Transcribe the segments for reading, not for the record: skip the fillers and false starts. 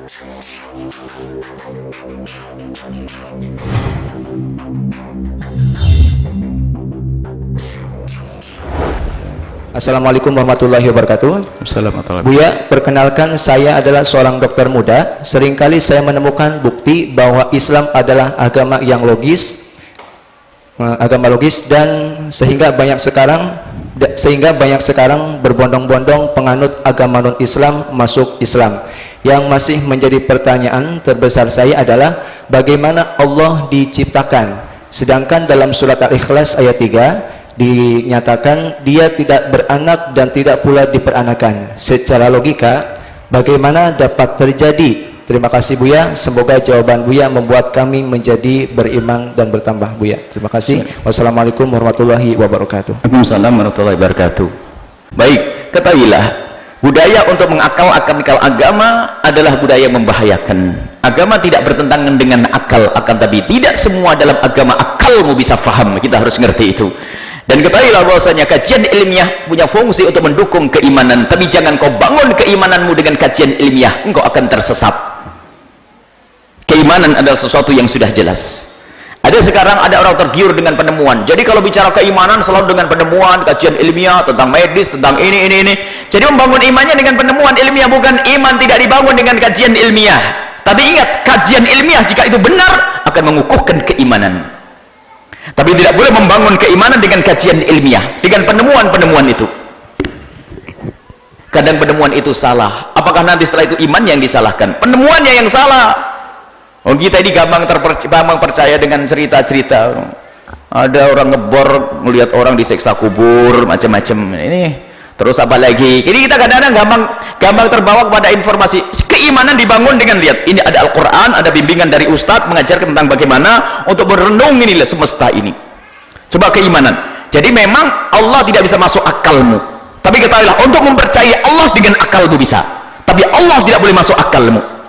Assalamualaikum warahmatullahi wabarakatuh. Assalamualaikum. Buya, perkenalkan, saya adalah seorang dokter muda. Seringkali saya menemukan bukti bahwa Islam adalah agama yang logis, dan sehingga banyak sekarang berbondong-bondong penganut agama non-Islam masuk Islam. Yang masih menjadi pertanyaan terbesar saya adalah bagaimana Allah diciptakan, sedangkan dalam surat Al-Ikhlas ayat 3 dinyatakan dia tidak beranak dan tidak pula diperanakan. Secara logika bagaimana dapat terjadi? Terima kasih Buya, semoga jawaban Buya membuat kami menjadi beriman dan bertambah Buya. Terima kasih. Wassalamualaikum warahmatullahi wabarakatuh. Waalaikumsalam warahmatullahi wabarakatuh. Baik, ketahuilah budaya untuk mengakal-akalkan agama adalah budaya yang membahayakan. Agama tidak bertentangan dengan akal, akan tapi tidak semua dalam agama akalmu bisa faham. Kita harus ngerti itu. Dan ketahuilah bahwasanya kajian ilmiah punya fungsi untuk mendukung keimanan, tapi jangan kau bangun keimananmu dengan kajian ilmiah, engkau akan tersesat. Keimanan adalah sesuatu yang sudah jelas. Sekarang ada orang tergiur dengan penemuan. Jadi kalau bicara keimanan selalu dengan penemuan, kajian ilmiah tentang medis, tentang ini. Jadi membangun imannya dengan penemuan ilmiah, bukan iman tidak dibangun dengan kajian ilmiah. Tapi ingat, kajian ilmiah jika itu benar akan mengukuhkan keimanan. Tapi tidak boleh membangun keimanan dengan kajian ilmiah, dengan penemuan-penemuan itu. Kadang penemuan itu salah. Apakah nanti setelah itu iman yang disalahkan? Penemuannya yang salah. Oh, kita ini gampang percaya dengan cerita-cerita. Ada orang ngebor melihat orang disiksa kubur, macam-macam. Ini terus apa lagi? Jadi kita kadang-kadang gampang terbawa kepada informasi. Keimanan dibangun dengan lihat ini ada Al-Quran, ada bimbingan dari Ustadz mengajarkan tentang bagaimana untuk merenung inilah semesta ini. Coba keimanan. Jadi memang Allah tidak bisa masuk akalmu, tapi ketahuilah untuk mempercayai Allah dengan akalmu bisa, tapi Allah tidak boleh masuk akalmu.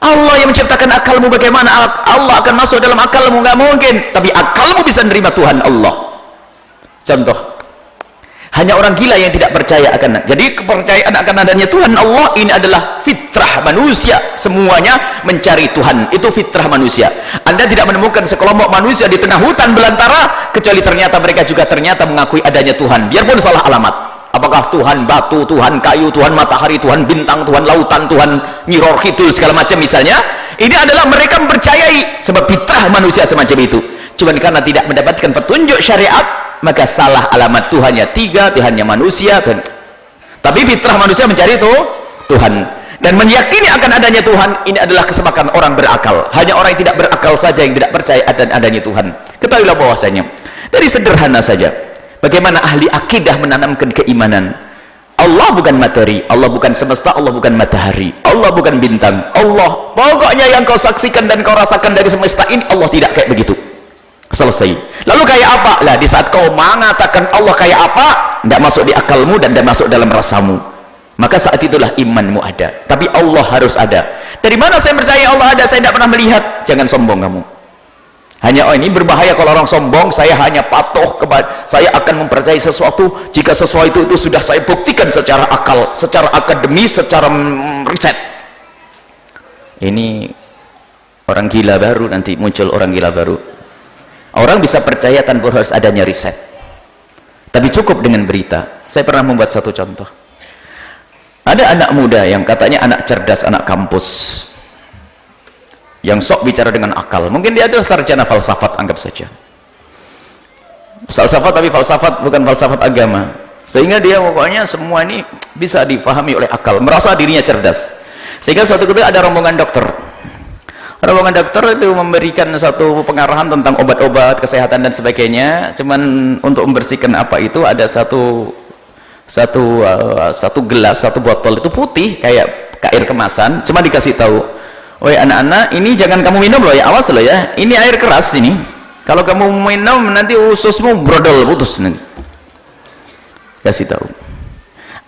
Allah yang menciptakan akalmu, bagaimana Allah akan masuk dalam akalmu? Nggak mungkin. Tapi akalmu bisa menerima Tuhan Allah. Contoh, hanya orang gila yang tidak percaya akan. Jadi kepercayaan akan adanya Tuhan Allah ini adalah fitrah manusia. Semuanya mencari Tuhan, itu fitrah manusia. Anda tidak menemukan sekelompok manusia di tengah hutan belantara kecuali ternyata mereka juga mengakui adanya Tuhan, biarpun salah alamat. Apakah Tuhan batu, Tuhan kayu, Tuhan matahari, Tuhan bintang, Tuhan lautan, Tuhan Nyiror Kidul segala macam misalnya. Ini adalah mereka mempercayai, sebab fitrah manusia semacam itu. Cuman karena tidak mendapatkan petunjuk syariat, maka salah alamat. Tuhannya tiga, Tuhannya manusia, Tuhan. Tapi fitrah manusia mencari itu Tuhan, dan meyakini akan adanya Tuhan. Ini adalah kesepakatan orang berakal. Hanya orang yang tidak berakal saja yang tidak percaya adanya Tuhan. Ketahuilah bahwasanya dari sederhana saja, bagaimana ahli akidah menanamkan keimanan. Allah bukan materi, Allah bukan semesta, Allah bukan matahari, Allah bukan bintang. Allah pokoknya yang kau saksikan dan kau rasakan dari semesta ini, Allah tidak kayak begitu. Selesai. Lalu kayak apa? Lah di saat kau mengatakan Allah kayak apa, tidak masuk di akalmu dan tidak masuk dalam rasamu, maka saat itulah imanmu ada. Tapi Allah harus ada. Dari mana saya percaya Allah ada? Saya tidak pernah melihat. Jangan sombong kamu. Hanya ini berbahaya kalau orang sombong. Saya hanya patuh kepada, saya akan mempercayai sesuatu jika sesuatu itu sudah saya buktikan secara akal, secara akademis, secara riset. Ini orang gila baru, nanti muncul orang gila baru. Orang bisa percaya tanpa harus adanya riset, tapi cukup dengan berita. Saya pernah membuat satu contoh. Ada anak muda yang katanya anak cerdas, anak kampus, yang sok bicara dengan akal. Mungkin dia adalah sarjana falsafat, anggap saja falsafat, tapi falsafat bukan falsafat agama, sehingga dia pokoknya semua ini bisa difahami oleh akal, merasa dirinya cerdas. Sehingga suatu ketika ada rombongan dokter itu memberikan satu pengarahan tentang obat-obat, kesehatan dan sebagainya. Cuman untuk membersihkan apa itu, ada satu gelas, satu botol itu putih kayak air kemasan, cuma dikasih tahu, "Woi anak-anak, ini jangan kamu minum loh ya, awas loh ya, ini air keras ini, kalau kamu minum nanti ususmu brodol, putus nanti." Kasih tahu.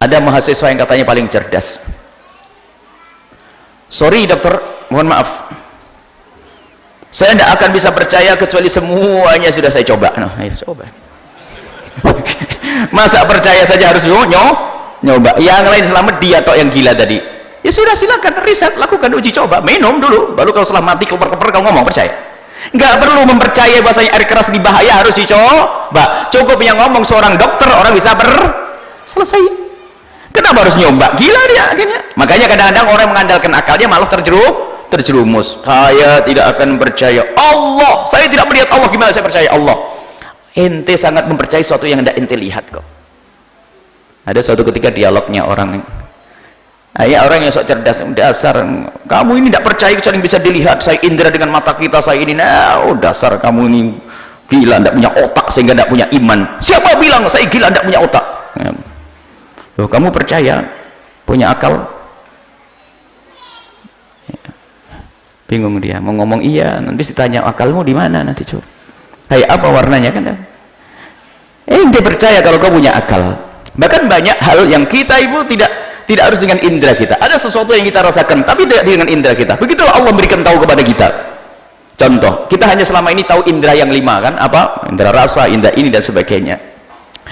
Ada mahasiswa yang katanya paling cerdas, "Sorry dokter, mohon maaf, saya tidak akan bisa percaya kecuali semuanya sudah saya coba." Nah, ayo coba. Masa percaya saja harus nyoba? Yang lain selamat, dia tok yang gila tadi. Ya sudah, silakan riset, lakukan uji coba, minum dulu, baru kalau setelah mati keper-keper kau ngomong, percaya. Nggak perlu mempercayai bahasanya air keras ini bahaya, harus dicoba. Cukup yang ngomong seorang dokter, orang bisa selesai. Kenapa harus nyoba? Gila dia akhirnya. Makanya kadang-kadang orang mengandalkan akalnya malah terjerumus. Saya tidak akan percaya Allah, saya tidak melihat Allah, gimana saya percaya Allah? Ente sangat mempercayai sesuatu yang tidak ente lihat kok. Ada suatu ketika dialognya orang yang sok cerdas, dasar kamu ini tidak percaya kecuali yang bisa dilihat, saya indera dengan mata kita, saya ini, dasar kamu ini gila, tidak punya otak sehingga tidak punya iman. Siapa bilang saya gila tidak punya otak? Loh, kamu percaya punya akal? Bingung dia mau ngomong iya, nanti ditanya akalmu di mana, nanti coba apa warnanya kan. Dia percaya kalau kau punya akal. Bahkan banyak hal yang kita ibu tidak harus dengan indera kita. Ada sesuatu yang kita rasakan tapi tidak dengan indera kita. Begitulah Allah berikan tahu kepada kita. Contoh, kita hanya selama ini tahu indera yang 5 kan, apa? Indera rasa, indera ini dan sebagainya.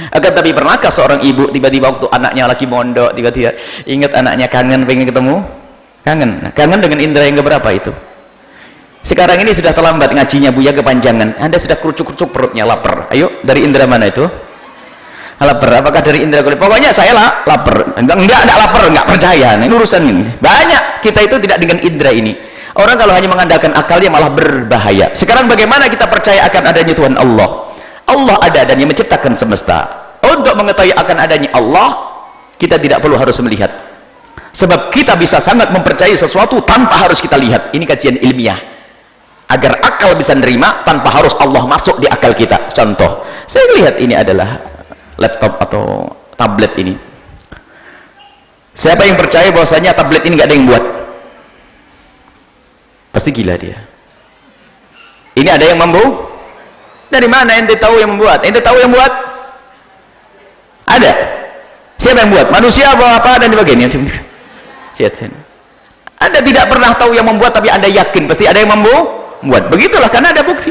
Akan tapi pernahkah seorang ibu tiba-tiba waktu anaknya lagi mondok, tiba-tiba ingat anaknya kangen, pengen ketemu? Kangen dengan indera yang keberapa itu? Sekarang ini sudah terlambat ngajinya, Buya kepanjangan. Anda sudah kerucuk-kerucuk perutnya, lapar. Ayo, dari indera mana itu? Lapar, apakah dari indera kulit? Pokoknya saya lapar. Enggak lapar, enggak percaya. Ini urusan ini. Banyak kita itu tidak dengan indera ini. Orang kalau hanya mengandalkan akalnya malah berbahaya. Sekarang bagaimana kita percaya akan adanya Tuhan Allah? Allah ada dan yang menciptakan semesta. Untuk mengetahui akan adanya Allah, kita tidak perlu harus melihat. Sebab kita bisa sangat mempercayai sesuatu tanpa harus kita lihat. Ini kajian ilmiah. Agar akal bisa nerima tanpa harus Allah masuk di akal kita. Contoh, saya lihat ini adalah laptop atau tablet ini. Siapa yang percaya bahwasanya tablet ini nggak ada yang buat? Pasti gila dia. Ini ada yang membuat? Dari mana ente tahu yang membuat? Ente tahu yang buat? Ada. Siapa yang buat? Manusia apa dan sebagainya. Anda tidak pernah tahu yang membuat, tapi Anda yakin pasti ada yang membuat. Begitulah, karena ada bukti.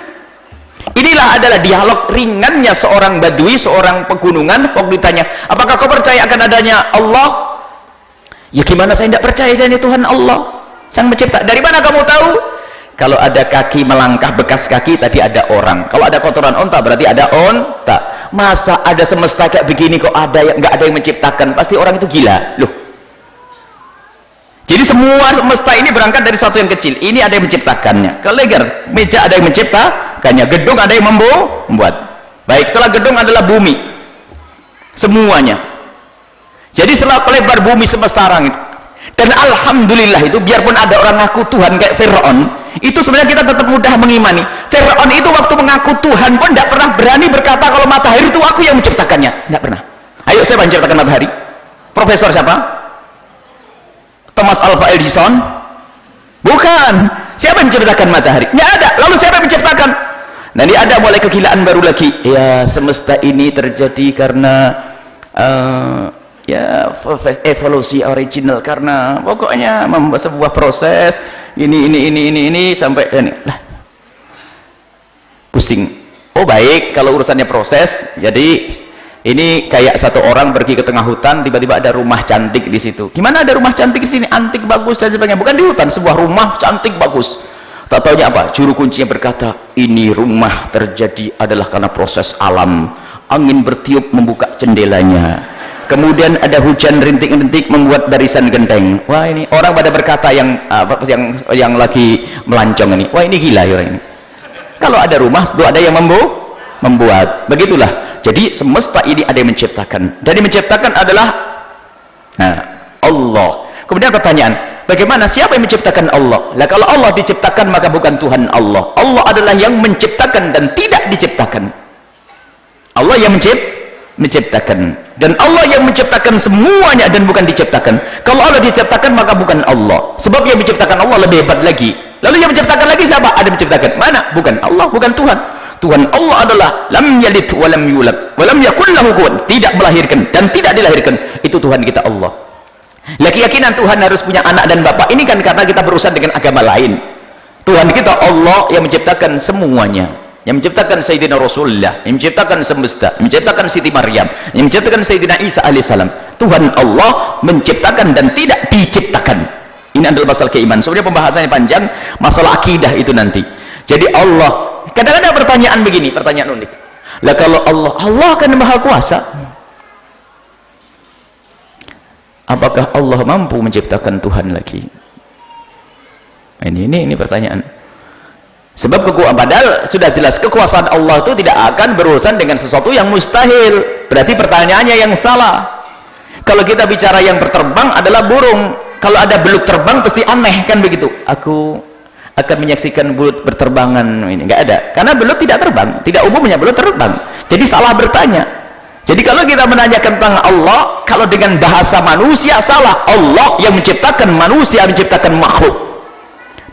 Inilah adalah dialog ringannya seorang badui, seorang pegunungan. Waktu ditanya, apakah kau percaya akan adanya Allah? Ya gimana saya tidak percaya adanya Tuhan Allah Sang Pencipta? Dari mana kamu tahu? Kalau ada kaki melangkah, bekas kaki, tadi ada orang. Kalau ada kotoran onta, berarti ada onta. Masa ada semesta kayak begini kok nggak ada yang menciptakan? Pasti orang itu gila loh. Jadi semua semesta ini berangkat dari sesuatu yang kecil. Ini ada yang menciptakannya. Kalau meja ada yang menciptakannya, gedung ada yang membuat. Baik, setelah gedung adalah bumi. Semuanya. Jadi setelah lebar bumi semesta langit. Dan alhamdulillah itu, biarpun ada orang ngaku Tuhan kayak Fir'aun, itu sebenarnya kita tetap mudah mengimani. Fir'aun itu waktu mengaku Tuhan pun tidak pernah berani berkata kalau matahari itu aku yang menciptakannya. Tidak pernah. Ayo, siapa yang menciptakan matahari? Profesor siapa? Thomas Alva Edison? Bukan. Siapa yang menciptakan matahari? Tidak ada. Lalu siapa yang menciptakan? Nanti ada mulai kegilaan baru lagi. Ya, semesta ini terjadi karena ya evolusi original, karena pokoknya membuat sebuah proses ini sampai ini lah, pusing. Oh baik, kalau urusannya proses, jadi ini kayak satu orang pergi ke tengah hutan, tiba-tiba ada rumah cantik di situ. Gimana ada rumah cantik di sini, antik bagus dan sebagainya? Bukan di hutan, sebuah rumah cantik bagus. Tak taunya apa? Juru kuncinya berkata, ini rumah terjadi adalah karena proses alam. Angin bertiup membuka jendelanya. Kemudian ada hujan rintik-rintik membuat barisan genteng. Wah, ini orang pada berkata yang lagi melancong ini, wah ini gila ya ini. Kalau ada rumah itu ada yang membuat. Begitulah. Jadi semesta ini ada yang menciptakan. Dan yang menciptakan adalah Allah. Kemudian pertanyaan, bagaimana siapa yang menciptakan Allah? Lah kalau Allah diciptakan maka bukan Tuhan Allah. Allah adalah yang menciptakan dan tidak diciptakan. Allah yang menciptakan, dan Allah yang menciptakan semuanya dan bukan diciptakan. Kalau Allah diciptakan maka bukan Allah, sebab yang menciptakan Allah lebih hebat lagi. Lalu yang menciptakan lagi siapa? Ada menciptakan, mana? Bukan Allah, bukan Tuhan. Tuhan Allah adalah lam yalid wa lam yulad wa lam yakul lahu kufuwan, tidak melahirkan dan tidak dilahirkan. Itu Tuhan kita Allah. Lah keyakinan Tuhan harus punya anak dan bapak ini kan karena kita berurusan dengan agama lain. Tuhan kita Allah yang menciptakan semuanya, yang menciptakan Sayyidina Rasulullah, yang menciptakan semesta, yang menciptakan Siti Maryam, yang menciptakan Sayyidina Isa alaihissalam. Tuhan Allah menciptakan dan tidak diciptakan. Ini adalah masalah keimanan. Sebenarnya pembahasannya panjang, masalah akidah itu nanti. Jadi Allah, kadang-kadang pertanyaan begini, pertanyaan unik. Lah kalau Allah kan Maha Kuasa, apakah Allah mampu menciptakan Tuhan lagi? Ini pertanyaan. Sebab padahal sudah jelas kekuasaan Allah itu tidak akan berurusan dengan sesuatu yang mustahil. Berarti pertanyaannya yang salah. Kalau kita bicara yang berterbang adalah burung, kalau ada belut terbang pasti aneh kan begitu. Aku akan menyaksikan belut berterbangan, ini enggak ada, karena belut tidak terbang, tidak umumnya belut terbang. Jadi salah bertanya. Jadi kalau kita menanyakan tentang Allah, kalau dengan bahasa manusia salah. Allah yang menciptakan manusia, menciptakan makhluk.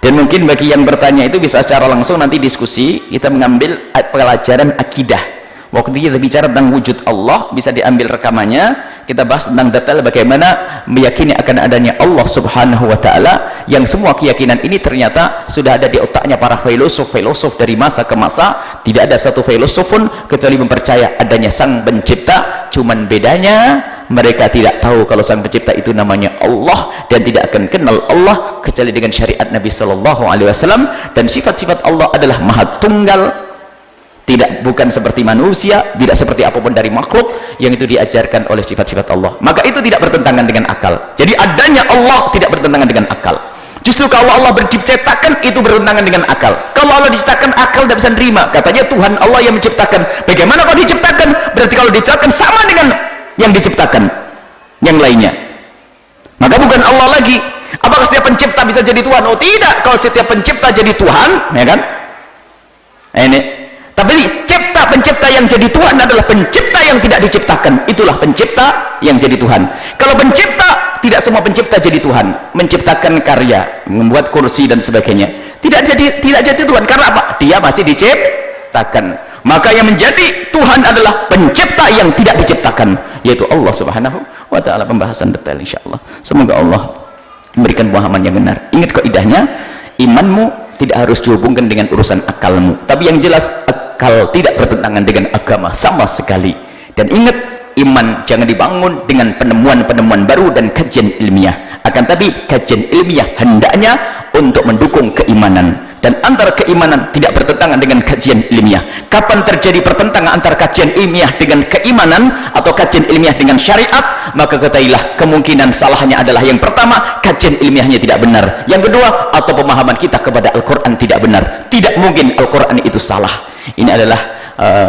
Dan mungkin bagi yang bertanya itu bisa secara langsung nanti diskusi, kita mengambil pelajaran akidah. Waktu kita bicara tentang wujud Allah, bisa diambil rekamannya, kita bahas tentang detail bagaimana meyakini akan adanya Allah subhanahu wa ta'ala, yang semua keyakinan ini ternyata sudah ada di otaknya para filosof dari masa ke masa. Tidak ada satu filosof pun kecuali mempercaya adanya sang pencipta, cuman bedanya mereka tidak tahu kalau sang pencipta itu namanya Allah, dan tidak akan kenal Allah kecuali dengan syariat Nabi Sallallahu Alaihi Wasallam. Dan sifat-sifat Allah adalah maha tunggal, bukan seperti manusia, tidak seperti apapun dari makhluk yang itu diajarkan oleh sifat-sifat Allah. Maka itu tidak bertentangan dengan akal. Jadi adanya Allah tidak bertentangan dengan akal. Justru kalau Allah diciptakan itu bertentangan dengan akal. Kalau Allah diciptakan, akal tidak bisa nerima. Katanya Tuhan Allah yang menciptakan. Bagaimana kalau diciptakan? Berarti kalau diciptakan sama dengan yang diciptakan yang lainnya. Maka bukan Allah lagi. Apakah setiap pencipta bisa jadi Tuhan? Oh tidak. Kalau setiap pencipta jadi Tuhan, ya kan? Ini. Tapi pencipta yang jadi Tuhan adalah pencipta yang tidak diciptakan. Itulah pencipta yang jadi Tuhan. Kalau pencipta, tidak semua pencipta jadi Tuhan. Menciptakan karya, membuat kursi dan sebagainya, tidak jadi Tuhan. Karena apa? Dia masih diciptakan. Maka yang menjadi Tuhan adalah pencipta yang tidak diciptakan, yaitu Allah subhanahu wa ta'ala. Pembahasan detail insyaallah. Semoga Allah memberikan pemahaman yang benar. Ingat kaidahnya, imanmu tidak harus dihubungkan dengan urusan akalmu, tapi yang jelas akal tidak bertentangan dengan agama sama sekali. Dan ingat, iman jangan dibangun dengan penemuan-penemuan baru dan kajian ilmiah, akan tapi kajian ilmiah hendaknya untuk mendukung keimanan. Dan antara keimanan tidak bertentangan dengan kajian ilmiah. Kapan terjadi pertentangan antara kajian ilmiah dengan keimanan, atau kajian ilmiah dengan syariat, maka ketahuilah kemungkinan salahnya adalah yang pertama, kajian ilmiahnya tidak benar. Yang kedua, atau pemahaman kita kepada Al-Quran tidak benar. Tidak mungkin Al-Quran itu salah. Ini adalah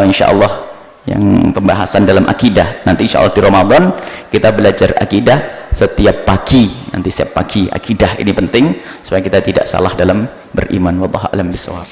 insyaallah yang pembahasan dalam akidah. Nanti insyaallah di Ramadan kita belajar akidah setiap pagi. Nanti setiap pagi akidah ini penting supaya kita tidak salah dalam beriman. Wallahu a'lam bishawab.